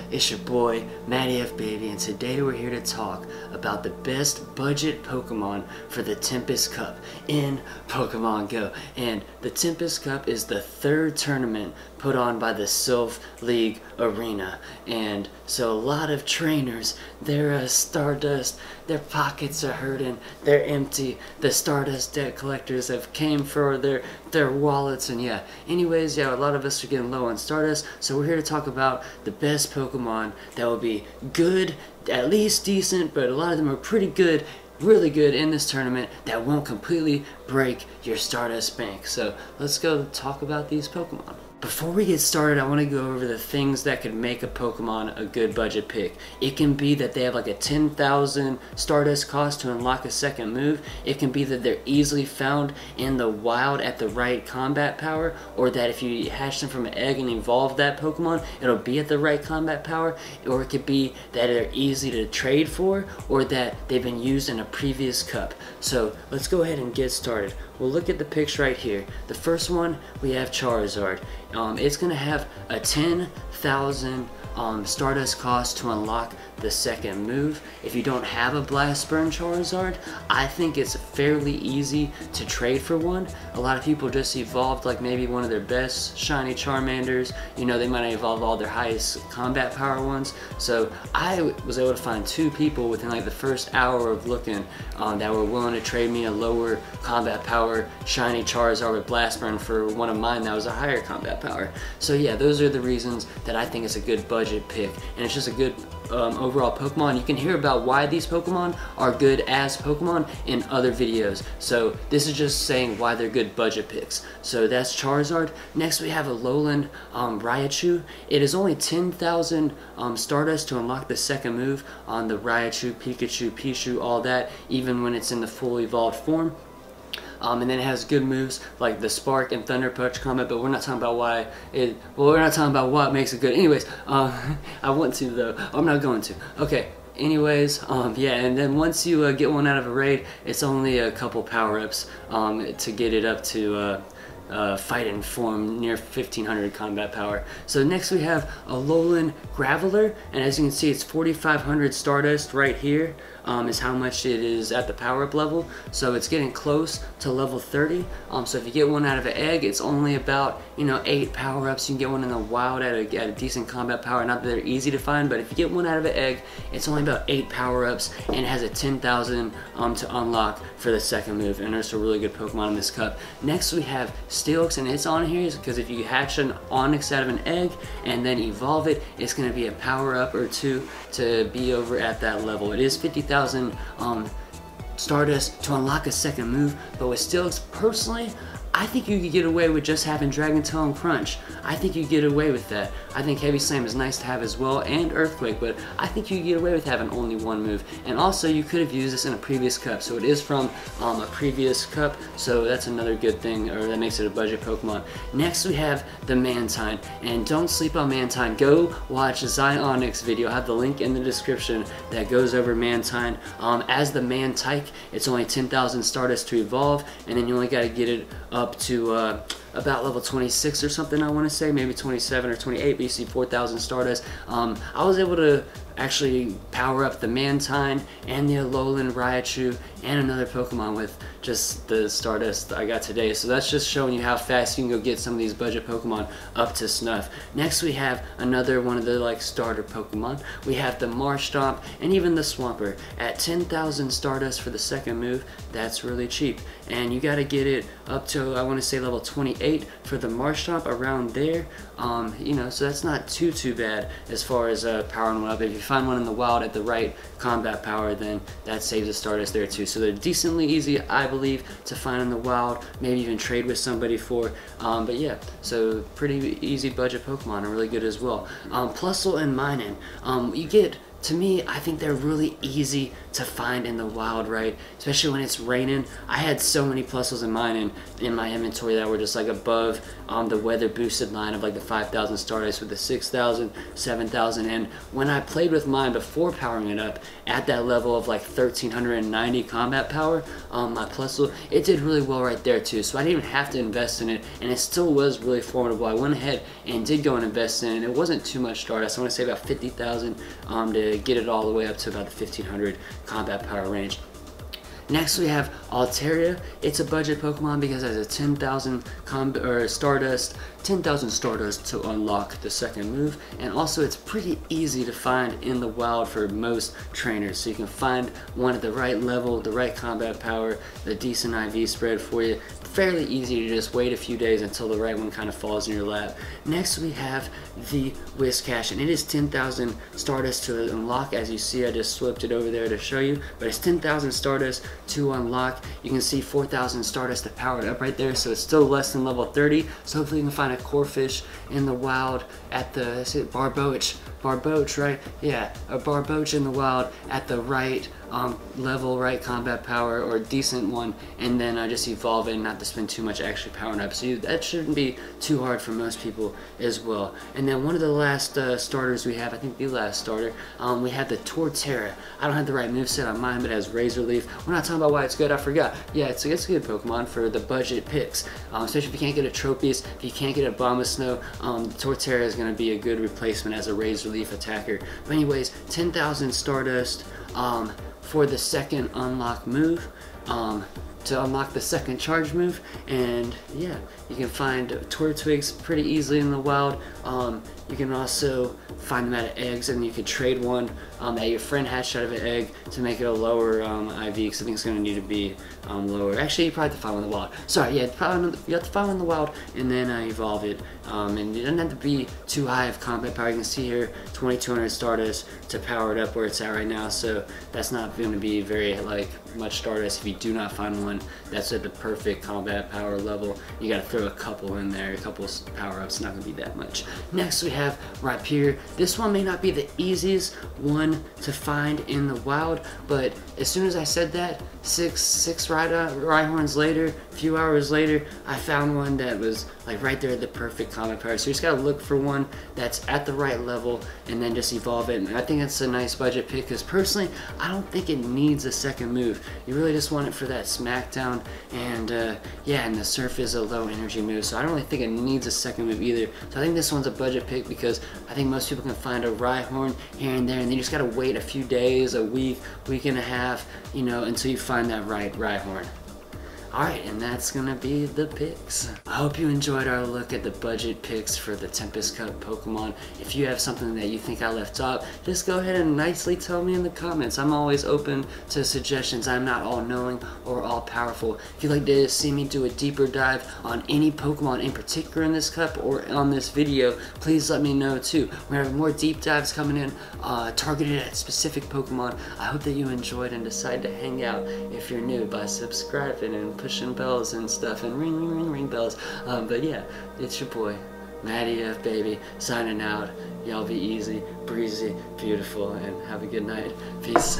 It's your boy, Matty F Baby, and today we're here to talk about the best budget Pokemon for the Tempest Cup in Pokemon Go. And the Tempest Cup is the third tournament put on by the Sylph League Arena. And so a lot of trainers, they're stardust, their pockets are hurting, they're empty. The stardust debt collectors have came for their wallets, and yeah. Anyways, yeah, a lot of us are getting low on stardust, so we're here to talk about the best Pokemon that will be good, at least decent, but a lot of them are pretty good, really good in this tournament that won't completely break your Stardust bank. So let's go talk about these Pokemon. Before we get started, I want to go over the things that could make a Pokemon a good budget pick. It can be that they have like a 10,000 Stardust cost to unlock a second move. It can be that they're easily found in the wild at the right combat power, or that if you hatch them from an egg and evolve that Pokemon, it'll be at the right combat power. Or it could be that they're easy to trade for, or that they've been used in a previous cup. So let's go ahead and get started. We'll look at the picks right here. The first one, we have Charizard. It's going to have a 10,000 Stardust cost to unlock the second move. If you don't have a Blast Burn Charizard, I think it's fairly easy to trade for one. A lot of people just evolved like maybe one of their best shiny Charmanders. You know, they might have evolved all their highest combat power ones. So I was able to find two people within like the first hour of looking that were willing to trade me a lower combat power shiny Charizard with Blast Burn for one of mine that was a higher combat power. So yeah, those are the reasons that I think it's a good budget pick, and it's just a good overall Pokemon. You can hear about why these Pokemon are good as Pokemon in other videos. So this is just saying why they're good budget picks. So that's Charizard. Next we have a Lowland Raichu. It is only 10,000 Stardust to unlock the second move on the Raichu, Pikachu, Pichu, all that, even when it's in the full evolved form. And then it has good moves like the Spark and Thunder Punch combat, but we're not talking about why it. Well, we're not talking about what makes it good. Anyways, I want to though. I'm not going to. Okay. Anyways, yeah, and then once you get one out of a raid, it's only a couple power-ups to get it up to fighting form near 1500 combat power. So next we have a Lowland Graveler, and as you can see, it's 4,500 Stardust right here. Is how much it is at the power-up level. So it's getting close to level 30. So if you get one out of an egg, it's only about 8 power-ups. You can get one in the wild at a decent combat power. Not that they're easy to find, but if you get one out of an egg, it's only about 8 power-ups, and it has a 10,000 to unlock for the second move. And there's a really good Pokemon in this cup. Next we have Steelix, and it's on here because if you hatch an Onix out of an egg and then evolve it, it's going to be a power-up or two to be over at that level. It is 50,000 Stardust to unlock a second move, but with Steelix, personally, I think you could get away with just having Dragon Tail and Crunch. I think you get away with that. I think Heavy Slam is nice to have as well, and Earthquake, but I think you get away with having only one move. And also, you could have used this in a previous cup, so it is from a previous cup, so that's another good thing, or that makes it a budget Pokemon. Next, we have the Mantine, and don't sleep on Mantine. Go watch Zyoniks video. I have the link in the description that goes over Mantine. As the Mantike, it's only 10,000 Stardust to evolve, and then you only got to get it up to about level 26 or something, I want to say, maybe 27 or 28, but you see 4,000 Stardust. I was able to actually power up the Mantine and the Alolan Raichu and another Pokemon with just the Stardust I got today. So that's just showing you how fast you can go get some of these budget Pokemon up to snuff. Next we have another one of the like starter Pokemon. We have the Marshtomp and even the Swampert at 10,000 Stardust for the second move. That's really cheap, and you got to get it up to, I want to say, level 28 for the Marshtomp, around there. So that's not too bad as far as powering one up. If you find one in the wild at the right combat power, then that saves a Stardust there too. So they're decently easy, I believe, to find in the wild, maybe even trade with somebody for. But yeah, so pretty easy budget Pokemon, and really good as well. Plusle and Mantine, you get to me, I think they're really easy to find in the wild, right? Especially when it's raining. I had so many pluses in mine in my inventory that were just like above the weather boosted line of like the 5,000 Stardust with the 6,000, 7,000. And when I played with mine before powering it up at that level of like 1,390 combat power, my plus, it did really well right there too. So I didn't even have to invest in it, and it still was really formidable. I went ahead and did go and invest in it. It wasn't too much Stardust. I want to say about 50,000 to get it all the way up to about the 1,500 combat power range. Next we have Altaria. It's a budget Pokemon because it has a 10,000 Stardust, 10,000 Stardust to unlock the second move, and also it's pretty easy to find in the wild for most trainers. So you can find one at the right level, the right combat power, the decent IV spread for you. Fairly easy to just wait a few days until the right one kind of falls in your lap. Next we have the Whiscash, and it is 10,000 Stardust to unlock. As you see, I just swept it over there to show you, but it's 10,000 Stardust to unlock. You can see 4,000 Stardust to power it up right there, so it's still less than level 30. So hopefully you can find a Corphish in the wild at the, is it Barboach, right? Yeah, a Barboach in the wild at the right level, right combat power, or a decent one, and then just evolve it and not to spend too much actually powering up. So that shouldn't be too hard for most people as well. And then one of the last starters we have, I think the last starter, we have the Torterra. I don't have the right moveset on mine, but it has Razor Leaf. We're not talking about why it's good, I forgot. Yeah, it's a good Pokemon for the budget picks, especially if you can't get a Tropius, if you can't get a Bombasnow, Torterra is going to be a good replacement as a Razor Leaf attacker. But anyways, 10,000 Stardust for the second unlock move, to unlock the second charge move. And yeah, you can find Tortwigs pretty easily in the wild. You can also find them at eggs, and you could trade one that your friend hatched out of an egg to make it a lower IV, because I think it's going to need to be lower. Actually, you probably have to find one in the wild. Sorry, yeah, you have to find one in the wild and then evolve it. And it doesn't have to be too high of combat power. You can see here 2,200 Stardust to power it up where it's at right now, so that's not going to be very much Stardust if you do not find one that's at the perfect combat power level. You got to throw a couple in there, a couple power-ups, not going to be that much. Next we have Rhyperior. This one may not be the easiest one to find in the wild, but as soon as I said that, six Rhyhorns later, a few hours later, I found one that was right there at the perfect combat power. So you just gotta look for one that's at the right level and then just evolve it. And I think it's a nice budget pick, because personally, I don't think it needs a second move. You really just want it for that smackdown, and yeah, and the Surf is a low energy move, so I don't really think it needs a second move either. So I think this one's a budget pick because I think most people can find a Rhyhorn here and there, and then you just gotta wait a few days, a week, week and a half, you know, until you find that right Rhyhorn. Alright, and that's gonna be the picks. I hope you enjoyed our look at the budget picks for the Tempest Cup Pokemon. If you have something that you think I left out, just go ahead and nicely tell me in the comments. I'm always open to suggestions. I'm not all knowing or all powerful. If you'd like to see me do a deeper dive on any Pokemon in particular in this cup or on this video, please let me know too. We're gonna have more deep dives coming in, targeted at specific Pokemon. I hope that you enjoyed and decide to hang out if you're new by subscribing and pushing bells and stuff and ring bells. But yeah, it's your boy Matty F baby, signing out. Y'all be easy, breezy, beautiful, and have a good night. Peace.